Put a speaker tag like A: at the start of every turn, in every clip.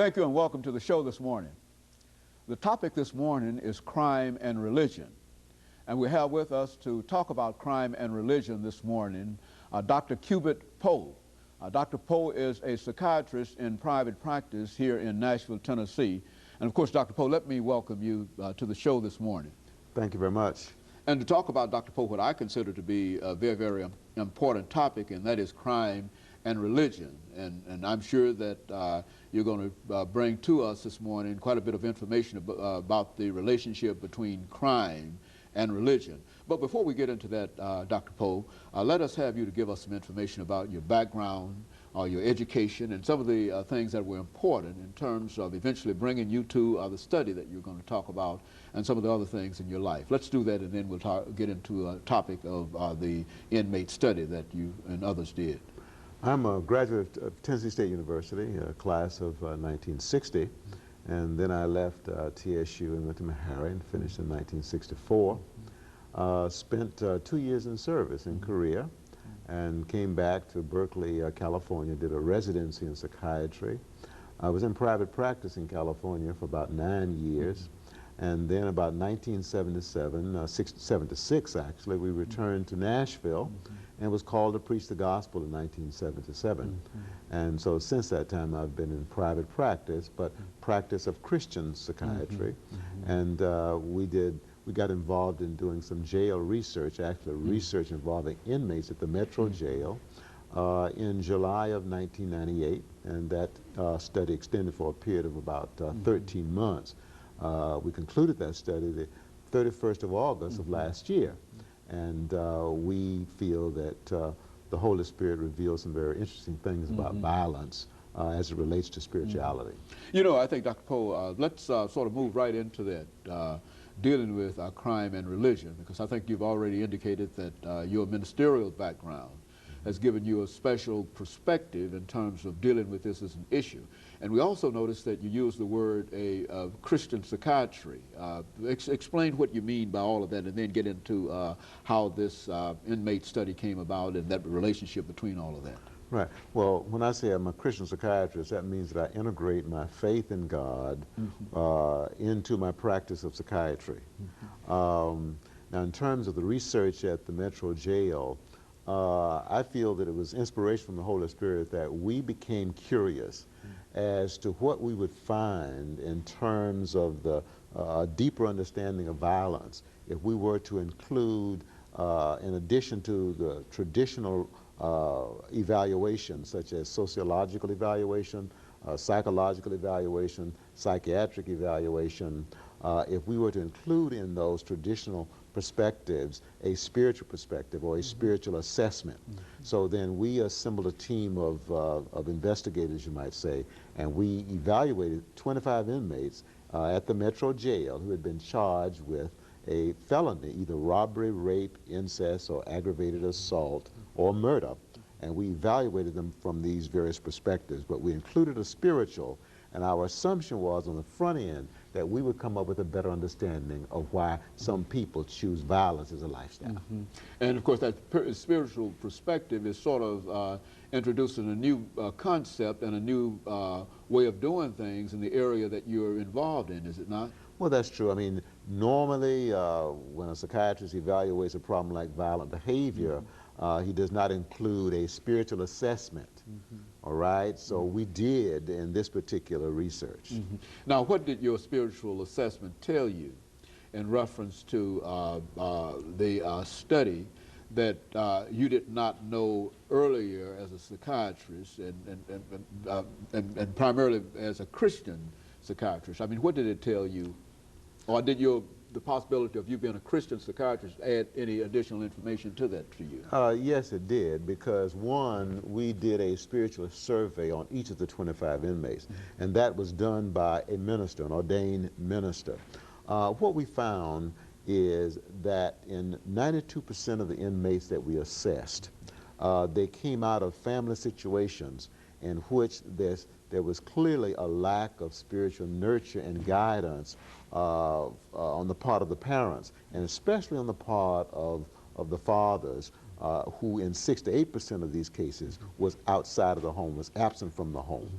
A: Thank you and welcome to the show this morning. The topic this morning is crime and religion. And we have with us to talk about crime and religion this morning Dr. Cubit Poe. Dr. Poe is a psychiatrist in private practice here in Nashville, Tennessee. And of course, Dr. Poe, let me welcome you to the show this morning.
B: Thank you very much.
A: And to talk about, Dr. Poe, what I consider to be a very, very important topic, and that is crime and religion. And I'm sure that you're going to bring to us this morning quite a bit of information about the relationship between crime and religion. But before we get into that, Dr. Poe, let us have you to give us some information about your background, your education, and some of the things that were important in terms of eventually bringing you to the study that you're going to talk about and some of the other things in your life. Let's do that, and then we'll get into a topic of the inmate study that you and others did.
B: I'm a graduate of Tennessee State University, a class of 1960, and then I left TSU and went to Meharry and finished in 1964. Spent 2 years in service in Korea and came back to Berkeley, California, did a residency in psychiatry. I was in private practice in California for about 9 years. And then about 1977, 76 actually, we returned to Nashville and was called to preach the gospel in 1977. And so since that time I've been in private practice, but practice of Christian psychiatry. And we got involved in doing some jail research, actually research involving inmates at the Metro Jail in July of 1998. And that study extended for a period of about 13 months. We concluded that study the 31st of August of last year, and we feel that the Holy Spirit reveals some very interesting things about violence as it relates to spirituality.
A: You know, I think, Dr. Poe, let's sort of move right into that, dealing with crime and religion, because I think you've already indicated that your ministerial background has given you a special perspective in terms of dealing with this as an issue. And we also noticed that you use the word Christian psychiatry. Explain what you mean by all of that, and then get into how this inmate study came about and that relationship between all of that.
B: Right. Well, when I say I'm a Christian psychiatrist, that means that I integrate my faith in God into my practice of psychiatry. Now, in terms of the research at the Metro Jail, I feel that it was inspiration from the Holy Spirit that we became curious as to what we would find in terms of the deeper understanding of violence if we were to include, in addition to the traditional evaluations such as sociological evaluation, psychological evaluation, psychiatric evaluation, if we were to include in those traditional perspectives a spiritual perspective or a spiritual assessment. So then we assembled a team of investigators, you might say, and we evaluated 25 inmates at the Metro Jail who had been charged with a felony, either robbery, rape, incest, or aggravated assault or murder. And we evaluated them from these various perspectives, but we included a spiritual, and our assumption was on the front end that we would come up with a better understanding of why some people choose violence as a lifestyle.
A: And of course that spiritual perspective is sort of introducing a new concept and a new way of doing things in the area that you're involved in, is it not?
B: Well, that's true. I mean, normally when a psychiatrist evaluates a problem like violent behavior, he does not include a spiritual assessment. All right, so we did in this particular research.
A: Now, what did your spiritual assessment tell you in reference to the study that you did not know earlier as a psychiatrist and primarily as a Christian psychiatrist? I mean, what did it tell you? Or did the possibility of you being a Christian psychiatrist add any additional information to that for you?
B: Yes, it did, because one, we did a spiritual survey on each of the 25 inmates, and that was done by a minister, an ordained minister. What we found is that in 92% of the inmates that we assessed, they came out of family situations in which there was clearly a lack of spiritual nurture and guidance on the part of the parents, and especially on the part of the fathers, who in 6 to 8% of these cases was outside of the home, was absent from the home.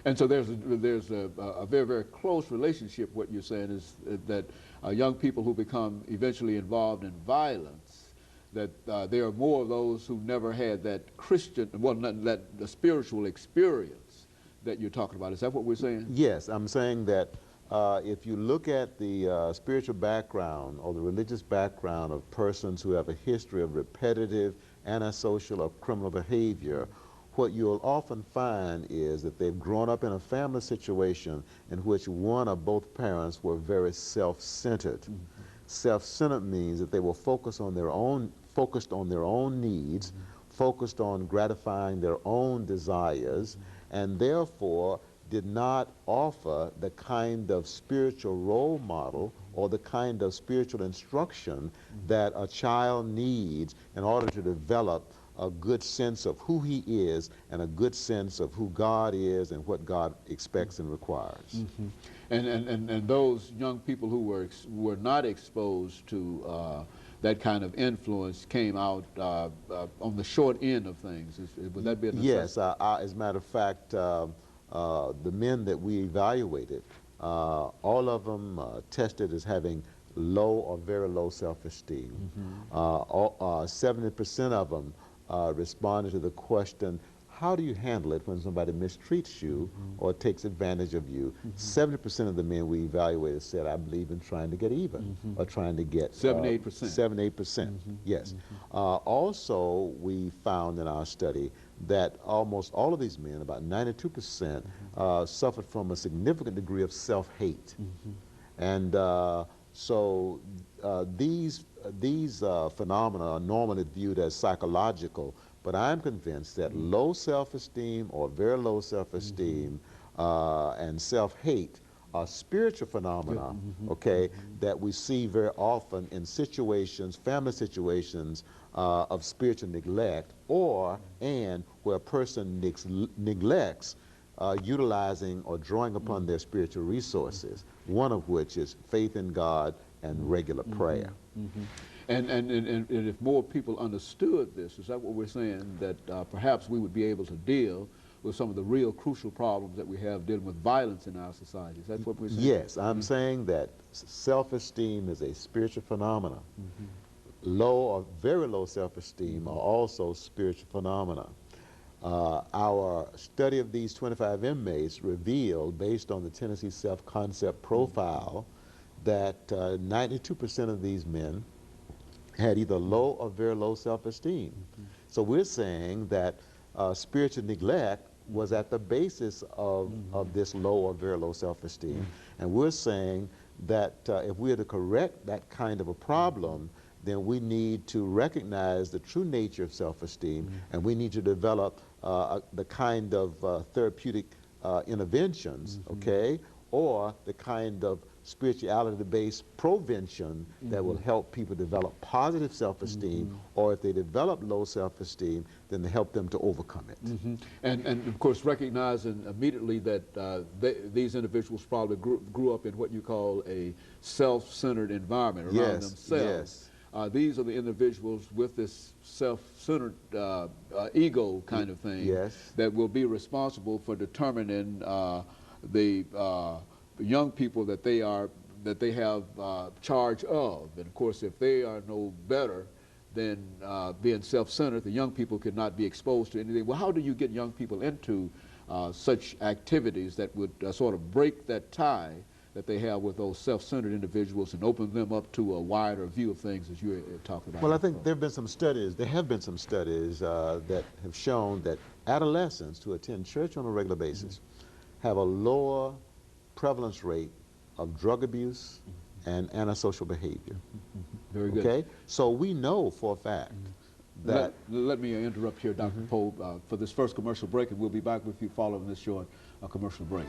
A: And so there's a very, very close relationship. What you're saying is that young people who become eventually involved in violence, that there are more of those who never had that Christian, well, that the spiritual experience that you're talking about. Is that what we're saying?
B: Yes, I'm saying that if you look at the spiritual background or the religious background of persons who have a history of repetitive, antisocial, or criminal behavior, what you'll often find is that they've grown up in a family situation in which one or both parents were very self-centered. Mm-hmm. Self-centered means that they were focused on their own needs, mm-hmm. focused on gratifying their own desires, mm-hmm. and therefore did not offer the kind of spiritual role model or the kind of spiritual instruction mm-hmm. that a child needs in order to develop a good sense of who he is and a good sense of who God is and what God expects and requires.
A: Mm-hmm. And those young people who were not exposed to that kind of influence came out on the short end of things. Would that be a necessity?
B: Yes. As a matter of fact, the men that we evaluated, all of them tested as having low or very low self-esteem. Mm-hmm. 70% of them responded to the question, how do you handle it when somebody mistreats you mm-hmm. or takes advantage of you? 70% of the men we evaluated said, I believe in trying to get even mm-hmm. or trying to get
A: 78%.
B: 78%, mm-hmm. yes. Mm-hmm. Also, we found in our study that almost all of these men, about 92%, mm-hmm. Suffered from a significant degree of self-hate. Mm-hmm. And so these phenomena are normally viewed as psychological, but I'm convinced that mm-hmm. low self-esteem or very low self-esteem mm-hmm. And self-hate are spiritual phenomena, mm-hmm. okay, mm-hmm. that we see very often in situations, family situations of spiritual neglect, and where a person neglects utilizing or drawing upon mm-hmm. their spiritual resources, one of which is faith in God and regular mm-hmm. prayer.
A: Mm-hmm. And if more people understood this, is that what we're saying, that perhaps we would be able to deal with some of the real crucial problems that we have dealing with violence in our society? Is that what we're saying?
B: Yes, I'm mm-hmm. saying that self-esteem is a spiritual phenomenon. Mm-hmm. Low or very low self-esteem mm-hmm. are also spiritual phenomena. Our study of these 25 inmates revealed, based on the Tennessee Self-Concept Profile, that 92% of these men had either low or very low self-esteem. Mm-hmm. So we're saying that spiritual neglect was at the basis of, mm-hmm. of this low or very low self-esteem. Mm-hmm. And we're saying that if we are to correct that kind of a problem, then we need to recognize the true nature of self-esteem, mm-hmm. and we need to develop the kind of therapeutic interventions, mm-hmm. okay, or the kind of spirituality-based prevention mm-hmm. that will help people develop positive self-esteem, mm-hmm. or if they develop low self-esteem, then to help them to overcome it.
A: Mm-hmm. And of course recognizing immediately that these individuals probably grew up in what you call a self-centered environment around
B: yes,
A: themselves.
B: Yes.
A: These are the individuals with this self-centered ego kind of thing
B: yes.
A: that will be responsible for determining the young people that they have charge of. And of course, if they are no better than being self-centered, the young people could not be exposed to anything. Well, how do you get young people into such activities that would sort of break that tie that they have with those self-centered individuals and open them up to a wider view of things, as you talked about?
B: Well, I think there have been some studies that have shown that adolescents who attend church on a regular basis mm-hmm. have a lower prevalence rate of drug abuse mm-hmm. and antisocial behavior.
A: Mm-hmm. Very good.
B: Okay? So we know for a fact mm-hmm. that...
A: Let me interrupt here, Dr. Mm-hmm. Pope, for this first commercial break, and we'll be back with you following this short commercial break.